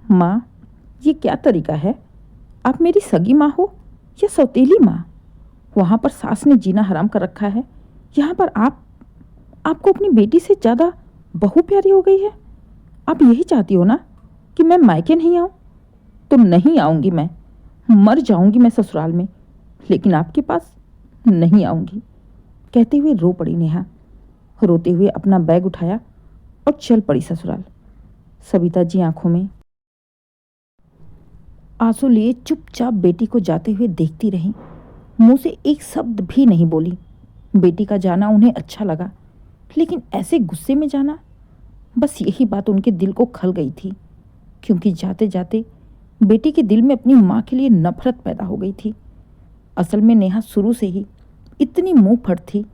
माँ, ये क्या तरीका है? आप मेरी सगी माँ हो या सौतेली माँ? वहाँ पर सास ने जीना हराम कर रखा है, यहाँ पर आपको अपनी बेटी से ज़्यादा बहू प्यारी हो गई है। आप यही चाहती हो ना कि मैं मायके नहीं आऊँ? तो नहीं आऊँगी, मैं मर जाऊँगी मैं ससुराल में, लेकिन आपके पास नहीं आऊँगी। कहते हुए रो पड़ी नेहा। रोते हुए अपना बैग उठाया और चल पड़ी ससुराल। सविता जी आंखों में आंसू लिए चुपचाप बेटी को जाते हुए देखती रहीं। मुंह से एक शब्द भी नहीं बोली। बेटी का जाना उन्हें अच्छा लगा, लेकिन ऐसे गुस्से में जाना, बस यही बात उनके दिल को खल गई थी, क्योंकि जाते जाते बेटी के दिल में अपनी माँ के लिए नफरत पैदा हो गई थी। असल में नेहा शुरू से ही इतनी मुंह फट थी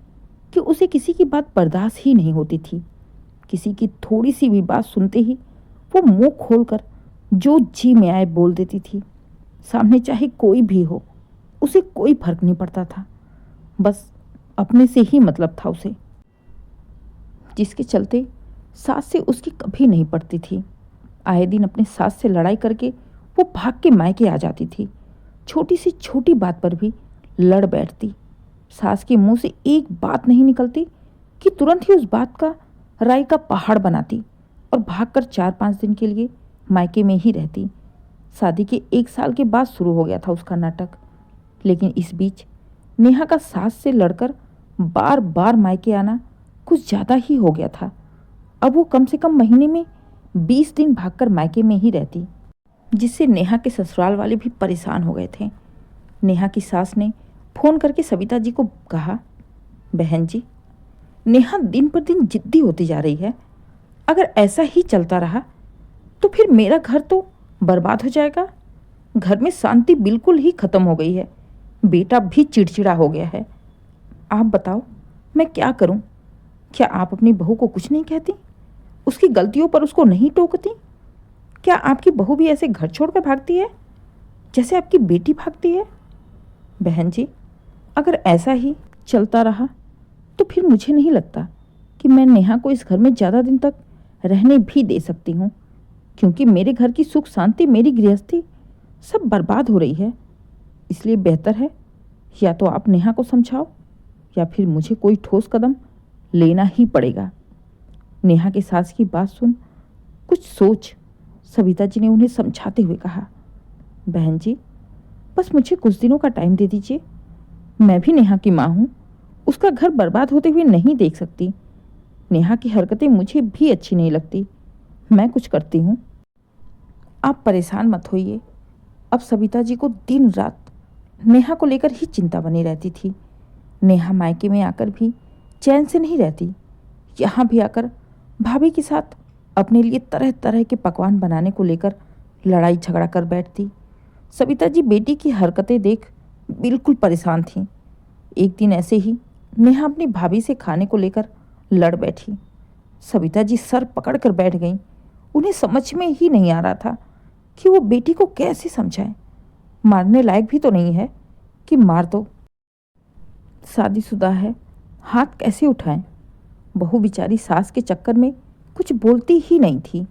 कि उसे किसी की बात बर्दाश्त ही नहीं होती थी। किसी की थोड़ी सी भी बात सुनते ही वो मुंह खोलकर जो जी में आए बोल देती थी। सामने चाहे कोई भी हो, उसे कोई फर्क नहीं पड़ता था, बस अपने से ही मतलब था उसे, जिसके चलते सास से उसकी कभी नहीं पड़ती थी। आए दिन अपने सास से लड़ाई करके वो भाग के मायके आ जाती थी। छोटी सी छोटी बात पर भी लड़ बैठती। सास के मुंह से एक बात नहीं निकलती कि तुरंत ही उस बात का राई का पहाड़ बनाती और भागकर 4-5 दिन के लिए मायके में ही रहती। शादी के 1 साल के बाद शुरू हो गया था उसका नाटक, लेकिन इस बीच नेहा का सास से लड़कर बार बार मायके आना कुछ ज़्यादा ही हो गया था। अब वो कम से कम महीने में 20 दिन भागकर मायके में ही रहती, जिससे नेहा के ससुराल वाले भी परेशान हो गए थे। नेहा की सास ने फ़ोन करके सविता जी को कहा, बहन जी, नेहा दिन पर दिन जिद्दी होती जा रही है। अगर ऐसा ही चलता रहा तो फिर मेरा घर तो बर्बाद हो जाएगा। घर में शांति बिल्कुल ही खत्म हो गई है। बेटा भी चिड़चिड़ा हो गया है। आप बताओ मैं क्या करूं? क्या आप अपनी बहू को कुछ नहीं कहती? उसकी गलतियों पर उसको नहीं टोकती? क्या आपकी बहू भी ऐसे घर छोड़कर भागती है जैसे आपकी बेटी भागती है? बहन जी, अगर ऐसा ही चलता रहा तो फिर मुझे नहीं लगता कि मैं नेहा को इस घर में ज़्यादा दिन तक रहने भी दे सकती हूँ, क्योंकि मेरे घर की सुख शांति, मेरी गृहस्थी सब बर्बाद हो रही है। इसलिए बेहतर है या तो आप नेहा को समझाओ या फिर मुझे कोई ठोस कदम लेना ही पड़ेगा। नेहा के सास की बात सुन कुछ सोच सविता जी ने उन्हें समझाते हुए कहा, बहन जी, बस मुझे कुछ दिनों का टाइम दे दीजिए। मैं भी नेहा की माँ हूँ, उसका घर बर्बाद होते हुए नहीं देख सकती। नेहा की हरकतें मुझे भी अच्छी नहीं लगती। मैं कुछ करती हूँ, आप परेशान मत होइए। अब सविता जी को दिन रात नेहा को लेकर ही चिंता बनी रहती थी। नेहा मायके में आकर भी चैन से नहीं रहती। यहाँ भी आकर भाभी के साथ अपने लिए तरह तरह के पकवान बनाने को लेकर लड़ाई झगड़ा कर बैठती। सविता जी बेटी की हरकतें देख बिल्कुल परेशान थीं। एक दिन ऐसे ही नेहा अपनी भाभी से खाने को लेकर लड़ बैठी। सविता जी सर पकड़ कर बैठ गईं। उन्हें समझ में ही नहीं आ रहा था कि वो बेटी को कैसे समझाएं। मारने लायक भी तो नहीं है कि मार दो, शादीशुदा है, हाथ कैसे उठाएं। बहू बेचारी सास के चक्कर में कुछ बोलती ही नहीं थी,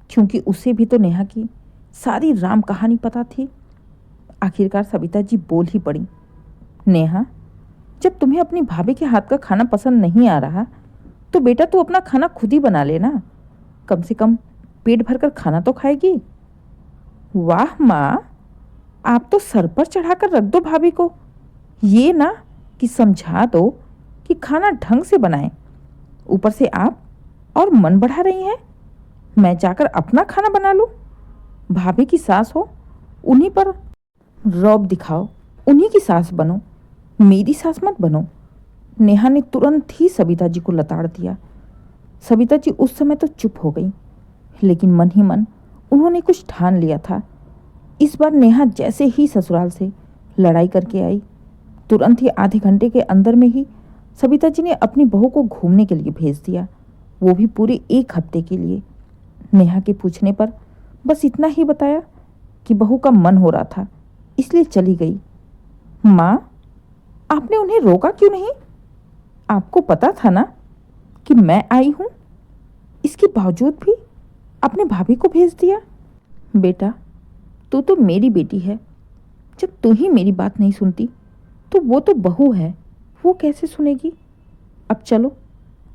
क्योंकि उसे भी तो नेहा की सारी राम कहानी पता थी। आखिरकार सविता जी बोल ही पड़ी, नेहा, जब तुम्हें अपनी भाभी के हाथ का खाना पसंद नहीं आ रहा तो बेटा तू अपना खाना खुद ही बना लेना। कम से कम पेट भरकर खाना तो खाएगी। वाह माँ, आप तो सर पर चढ़ाकर रख दो भाभी को। ये ना कि समझा दो कि खाना ढंग से बनाएं। ऊपर से आप और मन बढ़ा रही हैं। मैं जाकर अपना खाना बना लूं? भाभी की सास हो, उन्हीं पर रौब दिखाओ, उन्हीं की सास बनो, मेरी सास मत बनो। नेहा ने तुरंत ही सविता जी को लताड़ दिया। सविता जी उस समय तो चुप हो गई, लेकिन मन ही मन उन्होंने कुछ ठान लिया था। इस बार नेहा जैसे ही ससुराल से लड़ाई करके आई, तुरंत ही आधे घंटे के अंदर में ही सविता जी ने अपनी बहू को घूमने के लिए भेज दिया, वो भी पूरे 1 हफ्ते के लिए। नेहा के पूछने पर बस इतना ही बताया कि बहू का मन हो रहा था, इसलिए चली गई। माँ, आपने उन्हें रोका क्यों नहीं? आपको पता था ना कि मैं आई हूं, इसके बावजूद भी आपने भाभी को भेज दिया। बेटा, तू तो मेरी बेटी है। जब तू ही मेरी बात नहीं सुनती तो वो तो बहू है, वो कैसे सुनेगी। अब चलो,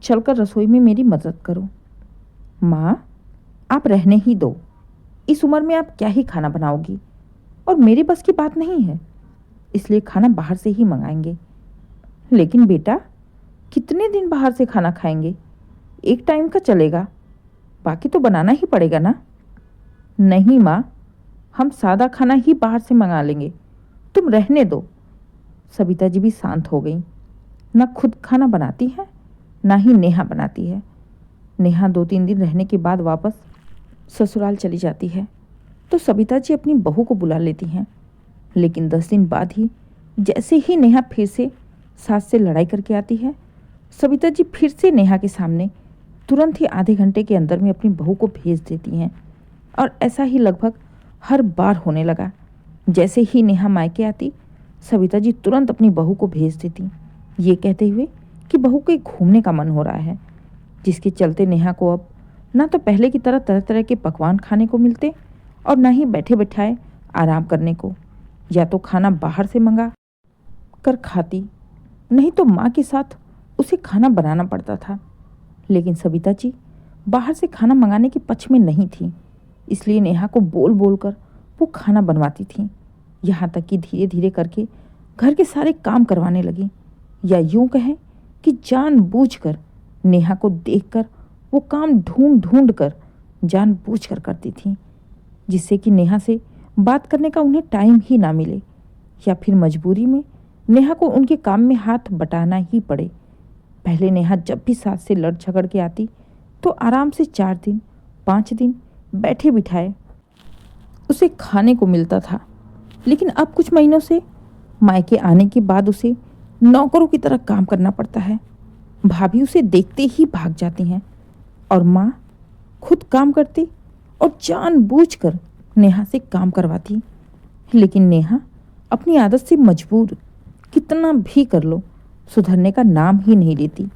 चलकर रसोई में मेरी मदद करो। माँ, आप रहने ही दो। इस उम्र में आप क्या ही खाना बनाओगी, और मेरे बस की बात नहीं है, इसलिए खाना बाहर से ही मंगाएंगे। लेकिन बेटा, कितने दिन बाहर से खाना खाएंगे? एक टाइम का चलेगा, बाकी तो बनाना ही पड़ेगा ना। नहीं माँ, हम सादा खाना ही बाहर से मंगा लेंगे, तुम रहने दो। सविता जी भी शांत हो गई। ना खुद खाना बनाती है, ना ही नेहा बनाती है। नेहा 2-3 दिन रहने के बाद वापस ससुराल चली जाती है तो सविता जी अपनी बहू को बुला लेती हैं। लेकिन 10 दिन बाद ही जैसे ही नेहा फिर से सास से लड़ाई करके आती है, सविता जी फिर से नेहा के सामने तुरंत ही आधे घंटे के अंदर में अपनी बहू को भेज देती हैं। और ऐसा ही लगभग हर बार होने लगा। जैसे ही नेहा मायके आती, सविता जी तुरंत अपनी बहू को भेज देती, ये कहते हुए कि बहू को घूमने का मन हो रहा है, जिसके चलते नेहा को अब ना तो पहले की तरह तरह तरह के पकवान खाने को मिलते और ना ही बैठे बैठाए आराम करने को। या तो खाना बाहर से मंगा कर खाती, नहीं तो माँ के साथ उसे खाना बनाना पड़ता था। लेकिन सविता जी बाहर से खाना मंगाने के पक्ष में नहीं थी, इसलिए नेहा को बोल बोल कर वो खाना बनवाती थी। यहाँ तक कि धीरे धीरे करके घर के सारे काम करवाने लगी, या यूं कहें कि जानबूझकर नेहा को देखकर वो काम ढूंढ ढूंढ कर जानबूझकर करती थी, जिससे कि नेहा से बात करने का उन्हें टाइम ही ना मिले, या फिर मजबूरी में नेहा को उनके काम में हाथ बटाना ही पड़े। पहले नेहा जब भी सास से लड़ झगड़ के आती तो आराम से 4 दिन 5 दिन बैठे बिठाए उसे खाने को मिलता था। लेकिन अब कुछ महीनों से मायके आने के बाद उसे नौकरों की तरह काम करना पड़ता है। भाभी उसे देखते ही भाग जाती हैं और माँ खुद काम करती और जानबूझकर नेहा से काम करवाती। लेकिन नेहा अपनी आदत से मजबूर कितना भी कर लो सुधरने का नाम ही नहीं लेती।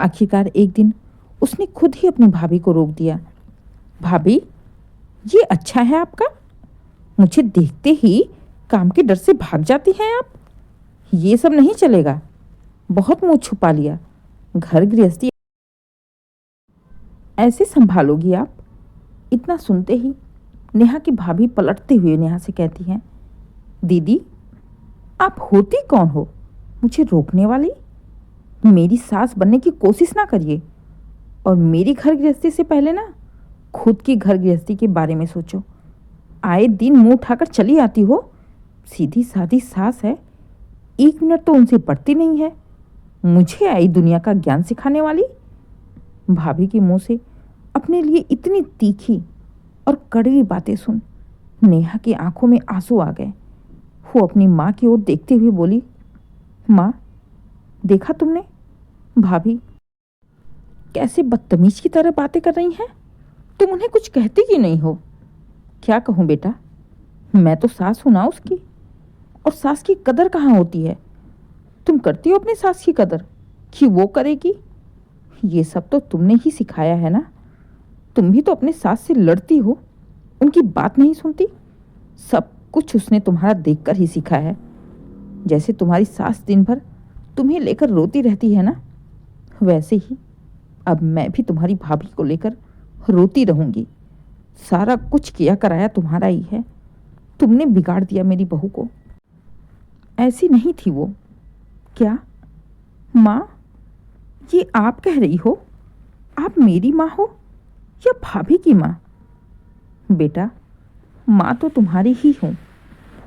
आखिरकार एक दिन उसने खुद ही अपनी भाभी को रोक दिया। भाभी, ये अच्छा है आपका? मुझे देखते ही काम के डर से भाग जाती हैं आप। ये सब नहीं चलेगा, बहुत मुंह छुपा लिया। घर गृहस्थी ऐसे संभालोगी आप? इतना सुनते ही नेहा की भाभी पलटते हुए नेहा से कहती हैं, दीदी, आप होती कौन हो मुझे रोकने वाली? मेरी सास बनने की कोशिश ना करिए, और मेरी घर गृहस्थी से पहले ना खुद की घर गृहस्थी के बारे में सोचो। आए दिन मुंह उठाकर चली आती हो, सीधी सादी सास है, 1 मिनट तो उनसे पड़ती नहीं है। मुझे आई दुनिया का ज्ञान सिखाने वाली। भाभी के मुंह से अपने लिए इतनी तीखी और कड़वी बातें सुन नेहा की आंखों में आंसू आ गए। वो अपनी माँ की ओर देखते हुए बोली, माँ, देखा तुमने भाभी कैसे बदतमीज की तरह बातें कर रही हैं? तुम उन्हें कुछ कहती ही नहीं हो। क्या कहूँ बेटा, मैं तो सास हूं ना उसकी, और सास की कदर कहाँ होती है? तुम करती हो अपनी सास की कदर कि वो करेगी? ये सब तो तुमने ही सिखाया है ना। तुम भी तो अपने सास से लड़ती हो, उनकी बात नहीं सुनती। सब कुछ उसने तुम्हारा देखकर ही सीखा है। जैसे तुम्हारी सास दिन भर तुम्हें लेकर रोती रहती है ना, वैसे ही अब मैं भी तुम्हारी भाभी को लेकर रोती रहूंगी। सारा कुछ किया कराया तुम्हारा ही है। तुमने बिगाड़ दिया मेरी बहू को। ऐसी नहीं थी वो। क्या माँ, ये आप कह रही हो? आप मेरी माँ हो या भाभी की माँ? बेटा, माँ तो तुम्हारी ही हूँ,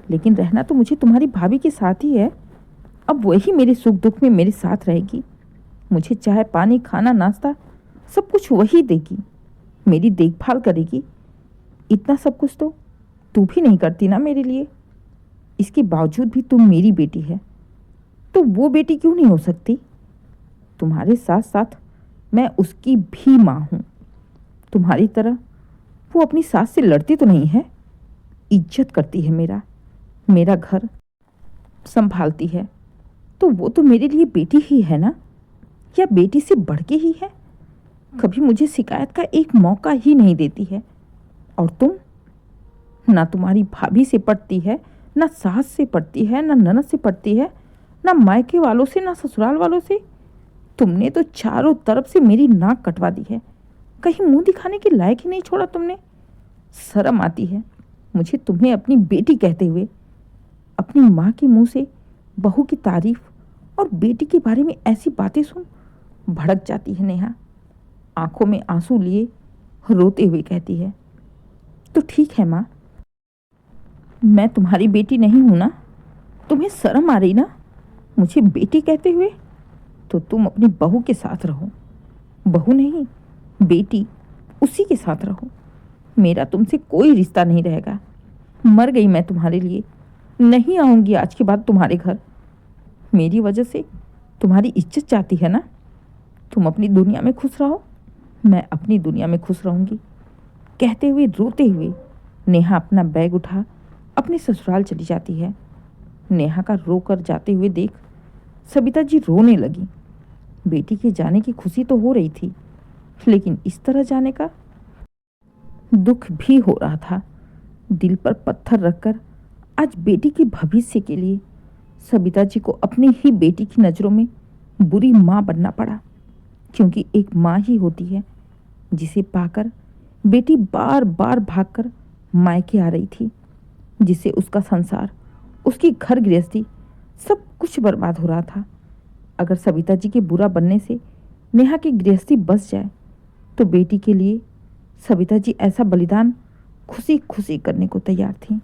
लेकिन रहना तो मुझे तुम्हारी भाभी के साथ ही है। अब वही मेरे सुख दुख में मेरे साथ रहेगी। मुझे चाय पानी खाना नाश्ता सब कुछ वही देगी, मेरी देखभाल करेगी। इतना सब कुछ तो तू भी नहीं करती ना मेरे लिए। इसके बावजूद भी तुम मेरी बेटी है, तो वो बेटी क्यों नहीं हो सकती? तुम्हारे साथ साथ मैं उसकी भी माँ हूँ। तुम्हारी तरह वो अपनी सास से लड़ती तो नहीं है, इज्जत करती है, मेरा घर संभालती है। तो वो तो मेरे लिए बेटी ही है ना, या बेटी से बढ़ के ही है। कभी मुझे शिकायत का एक मौका ही नहीं देती है। और ना तुम्हारी भाभी से पटती है, ना सास से पटती है, ना ननद से पटती है, ना मायके वालों से, ना ससुराल वालों से। तुमने तो चारों तरफ से मेरी नाक कटवा दी है। कहीं मुंह दिखाने के लायक ही नहीं छोड़ा तुमने। शर्म आती है मुझे तुम्हें अपनी बेटी कहते हुए। अपनी माँ के मुंह से बहू की तारीफ और बेटी के बारे में ऐसी बातें सुन भड़क जाती है नेहा। आंखों में आंसू लिए रोते हुए कहती है, तो ठीक है माँ, मैं तुम्हारी बेटी नहीं हूं ना? तुम्हें शर्म आ रही ना मुझे बेटी कहते हुए? तो तुम अपनी बहू के साथ रहो। बहू नहीं, बेटी, उसी के साथ रहो। मेरा तुमसे कोई रिश्ता नहीं रहेगा। मर गई मैं तुम्हारे लिए। नहीं आऊंगी आज के बाद तुम्हारे घर। मेरी वजह से तुम्हारी इज्जत जाती है ना? तुम अपनी दुनिया में खुश रहो, मैं अपनी दुनिया में खुश रहूंगी। कहते हुए रोते हुए नेहा अपना बैग उठा अपने ससुराल चली जाती है। नेहा का रो कर जाते हुए देख सबिता जी रोने लगी। बेटी के जाने की खुशी तो हो रही थी, लेकिन इस तरह जाने का दुख भी हो रहा था। दिल पर पत्थर रखकर आज बेटी के भविष्य के लिए सबिता जी को अपनी ही बेटी की नज़रों में बुरी माँ बनना पड़ा, क्योंकि एक माँ ही होती है जिसे पाकर बेटी बार बार भागकर मायके आ रही थी, जिससे उसका संसार, उसकी घर गृहस्थी सब कुछ बर्बाद हो रहा था। अगर सबिता जी के बुरा बनने से नेहा की गृहस्थी बस जाए तो बेटी के लिए सबिता जी ऐसा बलिदान खुशी खुशी करने को तैयार थी।